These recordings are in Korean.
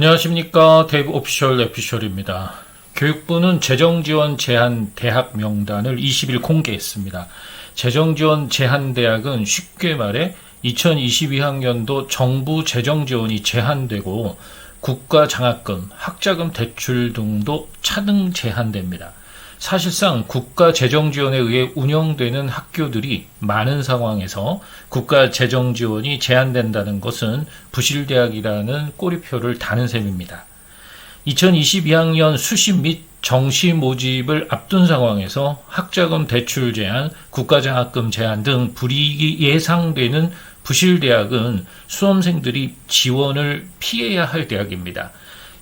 안녕하십니까. 데이브 오피셜 에피셜입니다. 교육부는 재정지원 제한 대학 명단을 20일 공개했습니다. 재정지원 제한 대학은 쉽게 말해 2022학년도 정부 재정지원이 제한되고 국가장학금, 학자금 대출 등도 차등 제한됩니다. 사실상 국가 재정 지원에 의해 운영되는 학교들이 많은 상황에서 국가 재정 지원이 제한된다는 것은 부실대학이라는 꼬리표를 다는 셈입니다. 2022학년 수시 및 정시 모집을 앞둔 상황에서 학자금 대출 제한, 국가장학금 제한 등 불이익이 예상되는 부실대학은 수험생들이 지원을 피해야 할 대학입니다.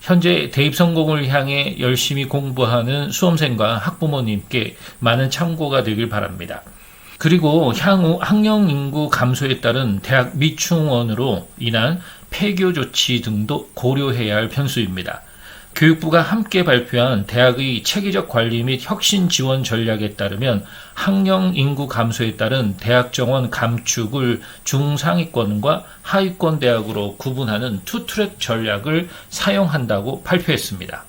현재 대입 성공을 향해 열심히 공부하는 수험생과 학부모님께 많은 참고가 되길 바랍니다. 그리고 향후 학령 인구 감소에 따른 대학 미충원으로 인한 폐교 조치 등도 고려해야 할 변수입니다. 교육부가 함께 발표한 대학의 체계적 관리 및 혁신 지원 전략에 따르면 학령 인구 감소에 따른 대학 정원 감축을 중상위권과 하위권 대학으로 구분하는 투트랙 전략을 사용한다고 발표했습니다.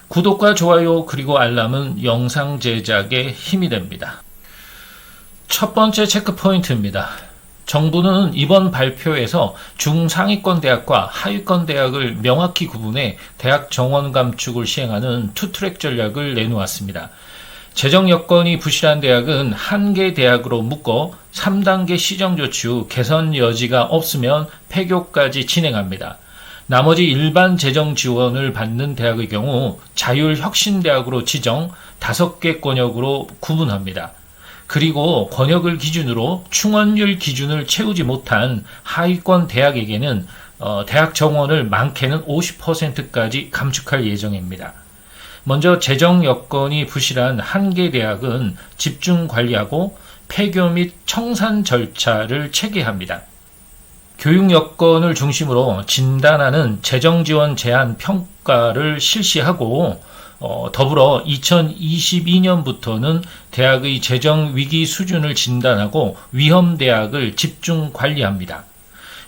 구독과 좋아요 그리고 알람은 영상 제작에 힘이 됩니다. 첫 번째 체크 포인트입니다. 정부는 이번 발표에서 중상위권 대학과 하위권 대학을 명확히 구분해 대학 정원 감축을 시행하는 투트랙 전략을 내놓았습니다. 재정 여건이 부실한 대학은 한 개 대학으로 묶어 3단계 시정조치 후 개선 여지가 없으면 폐교까지 진행합니다. 나머지 일반 재정 지원을 받는 대학의 경우 자율혁신대학으로 지정 5개 권역으로 구분합니다. 그리고 권역을 기준으로 충원율 기준을 채우지 못한 하위권 대학에게는 대학 정원을 많게는 50%까지 감축할 예정입니다. 먼저 재정 여건이 부실한 한 개 대학은 집중 관리하고 폐교 및 청산 절차를 체계합니다. 교육 여건을 중심으로 진단하는 재정 지원 제한 평가를 실시하고 더불어 2022년부터는 대학의 재정 위기 수준을 진단하고 위험대학을 집중 관리합니다.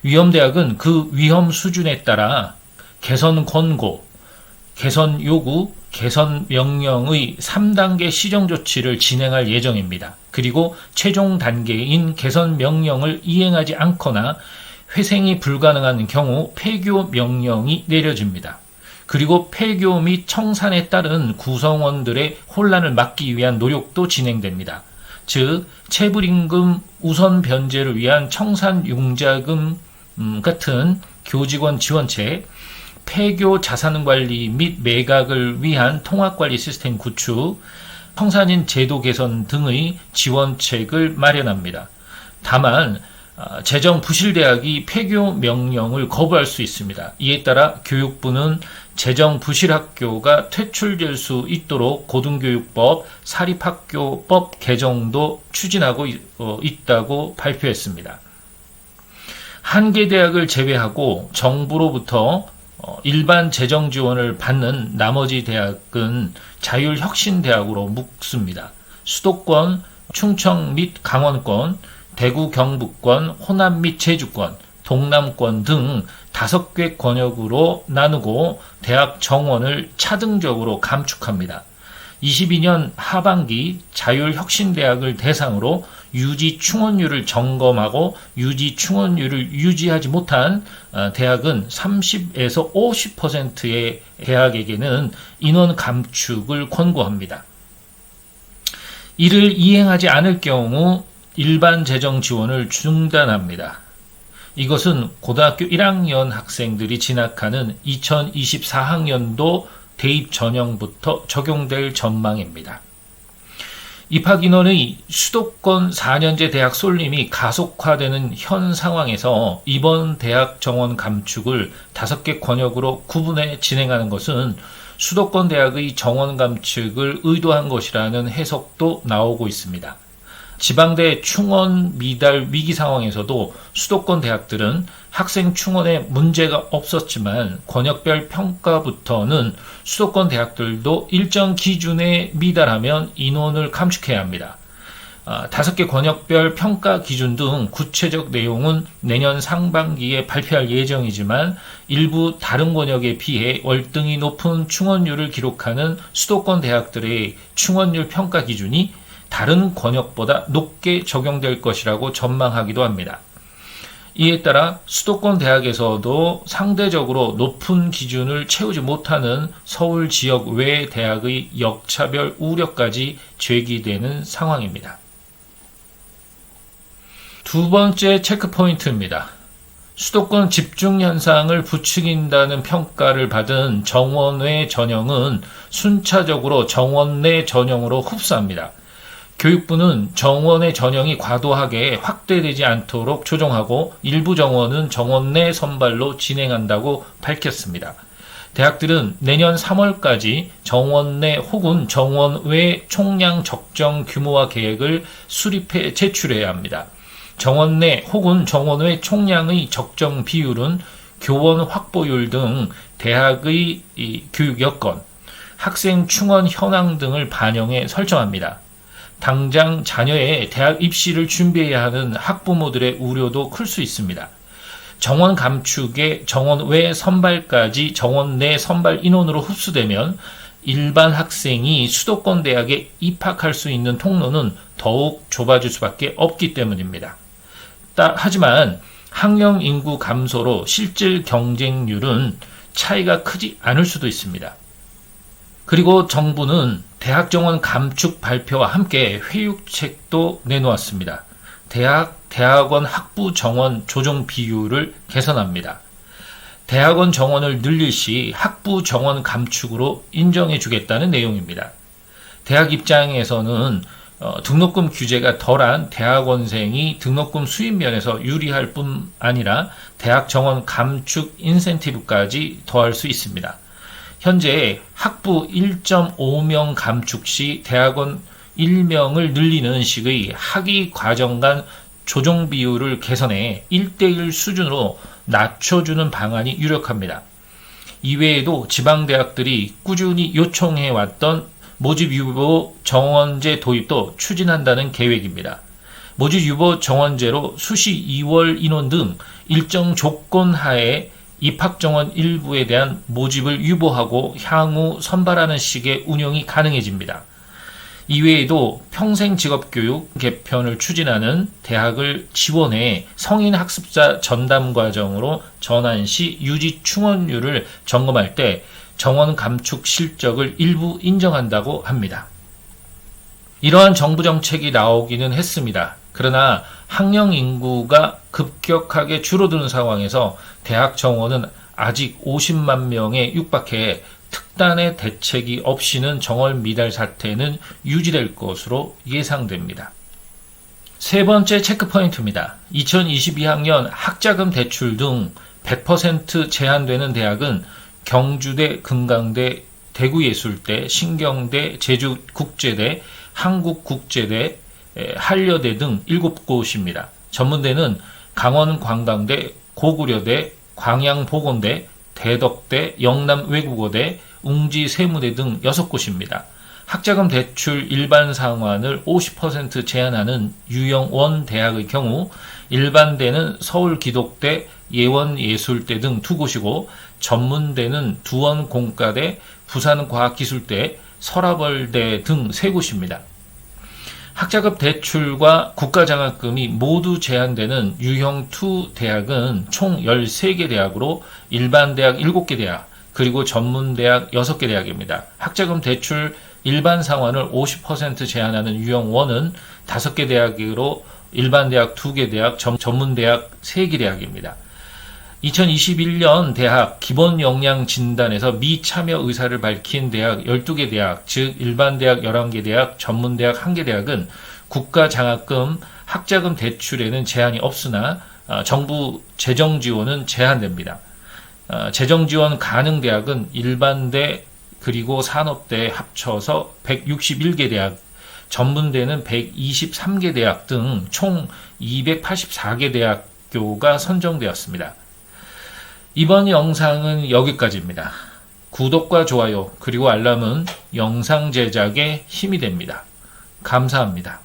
위험대학은 그 위험 수준에 따라 개선 권고, 개선 요구, 개선 명령의 3단계 시정조치를 진행할 예정입니다. 그리고 최종 단계인 개선 명령을 이행하지 않거나 회생이 불가능한 경우 폐교 명령이 내려집니다. 그리고 폐교 및 청산에 따른 구성원들의 혼란을 막기 위한 노력도 진행됩니다. 즉, 체불임금 우선 변제를 위한 청산융자금 같은 교직원 지원책, 폐교 자산관리 및 매각을 위한 통합관리 시스템 구축, 청산인 제도 개선 등의 지원책을 마련합니다. 다만 재정 부실대학이 폐교 명령을 거부할 수 있습니다. 이에 따라 교육부는 재정 부실학교가 퇴출될 수 있도록 고등교육법, 사립학교법 개정도 추진하고 있다고 발표했습니다. 한 개 대학을 제외하고 정부로부터 일반 재정 지원을 받는 나머지 대학은 자율혁신대학으로 묶습니다. 수도권, 충청 및 강원권, 대구 경북권, 호남 및 제주권, 동남권 등 5개 권역으로 나누고 대학 정원을 차등적으로 감축합니다. 22년 하반기 자율혁신대학을 대상으로 유지 충원율을 점검하고 유지 충원율을 유지하지 못한 대학은 30에서 50%의 대학에게는 인원 감축을 권고합니다. 이를 이행하지 않을 경우 일반 재정 지원을 중단합니다. 이것은 고등학교 1학년 학생들이 진학하는 2024학년도 대입 전형부터 적용될 전망입니다. 입학 인원의 수도권 4년제 대학 쏠림이 가속화되는 현 상황에서 이번 대학 정원 감축을 5개 권역으로 구분해 진행하는 것은 수도권 대학의 정원 감축을 의도한 것이라는 해석도 나오고 있습니다. 지방대 충원 미달 위기 상황에서도 수도권 대학들은 학생 충원에 문제가 없었지만 권역별 평가부터는 수도권 대학들도 일정 기준에 미달하면 인원을 감축해야 합니다. 5개 권역별 평가 기준 등 구체적 내용은 내년 상반기에 발표할 예정이지만 일부 다른 권역에 비해 월등히 높은 충원율을 기록하는 수도권 대학들의 충원율 평가 기준이 다른 권역보다 높게 적용될 것이라고 전망하기도 합니다. 이에 따라 수도권 대학에서도 상대적으로 높은 기준을 채우지 못하는 서울 지역 외 대학의 역차별 우려까지 제기되는 상황입니다. 두 번째 체크포인트입니다. 수도권 집중 현상을 부추긴다는 평가를 받은 정원외 전형은 순차적으로 정원내 전형으로 흡수합니다. 교육부는 정원의 전형이 과도하게 확대되지 않도록 조정하고 일부 정원은 정원 내 선발로 진행한다고 밝혔습니다. 대학들은 내년 3월까지 정원 내 혹은 정원 외 총량 적정 규모화 계획을 수립해 제출해야 합니다. 정원 내 혹은 정원 외 총량의 적정 비율은 교원 확보율 등 대학의 교육 여건, 학생 충원 현황 등을 반영해 설정합니다. 당장 자녀의 대학 입시를 준비해야 하는 학부모들의 우려도 클 수 있습니다. 정원 감축에 정원 외 선발까지 정원 내 선발 인원으로 흡수되면 일반 학생이 수도권 대학에 입학할 수 있는 통로는 더욱 좁아질 수밖에 없기 때문입니다. 하지만 학령 인구 감소로 실질 경쟁률은 차이가 크지 않을 수도 있습니다. 그리고 정부는 대학 정원 감축 발표와 함께 회유책도 내놓았습니다. 대학원 학부 정원 조정 비율을 개선합니다. 대학원 정원을 늘릴 시 학부 정원 감축으로 인정해 주겠다는 내용입니다. 대학 입장에서는 등록금 규제가 덜한 대학원생이 등록금 수입 면에서 유리할 뿐 아니라 대학 정원 감축 인센티브까지 더할 수 있습니다. 현재 학부 1.5명 감축 시 대학원 1명을 늘리는 식의 학위 과정 간 조정 비율을 개선해 1대1 수준으로 낮춰주는 방안이 유력합니다. 이외에도 지방대학들이 꾸준히 요청해왔던 모집유보 정원제 도입도 추진한다는 계획입니다. 모집유보 정원제로 수시 2월 인원 등 일정 조건 하에 입학정원 일부에 대한 모집을 유보하고 향후 선발하는 식의 운영이 가능해집니다. 이외에도 평생직업교육 개편을 추진하는 대학을 지원해 성인학습자 전담과정으로 전환 시 유지 충원율을 점검할 때 정원 감축 실적을 일부 인정한다고 합니다. 이러한 정부 정책이 나오기는 했습니다. 그러나 학령 인구가 급격하게 줄어드는 상황에서 대학 정원은 아직 50만 명에 육박해 특단의 대책이 없이는 정원 미달 사태는 유지될 것으로 예상됩니다. 세 번째 체크포인트입니다. 2022학년 학자금 대출 등 100% 제한되는 대학은 경주대, 금강대, 대구예술대, 신경대, 제주국제대, 한국국제대, 한려대 등 7곳입니다. 전문대는 강원관광대, 고구려대, 광양보건대, 대덕대, 영남외국어대, 웅지세무대 등 6곳입니다. 학자금 대출 일반 상환을 50% 제한하는 유형1 대학의 경우 일반대는 서울기독대, 예원예술대 등 2곳이고 전문대는 두원공과대, 부산과학기술대, 서라벌대 등 3곳입니다. 학자금 대출과 국가장학금이 모두 제한되는 유형2 대학은 총 13개 대학으로 일반대학 7개 대학, 그리고 전문대학 6개 대학입니다. 학자금 대출 일반 상환을 50% 제한하는 유형1은 5개 대학으로 일반대학 2개 대학, 전문대학 3개 대학입니다. 2021년 대학 기본역량진단에서 미참여 의사를 밝힌 대학 12개 대학, 즉 일반대학 11개 대학, 전문대학 1개 대학은 국가장학금, 학자금 대출에는 제한이 없으나 정부 재정지원은 제한됩니다. 재정지원 가능 대학은 일반대 그리고 산업대 합쳐서 161개 대학, 전문대는 123개 대학 등 총 284개 대학교가 선정되었습니다. 이번 영상은 여기까지입니다. 구독과 좋아요 그리고 알람은 영상 제작에 힘이 됩니다. 감사합니다.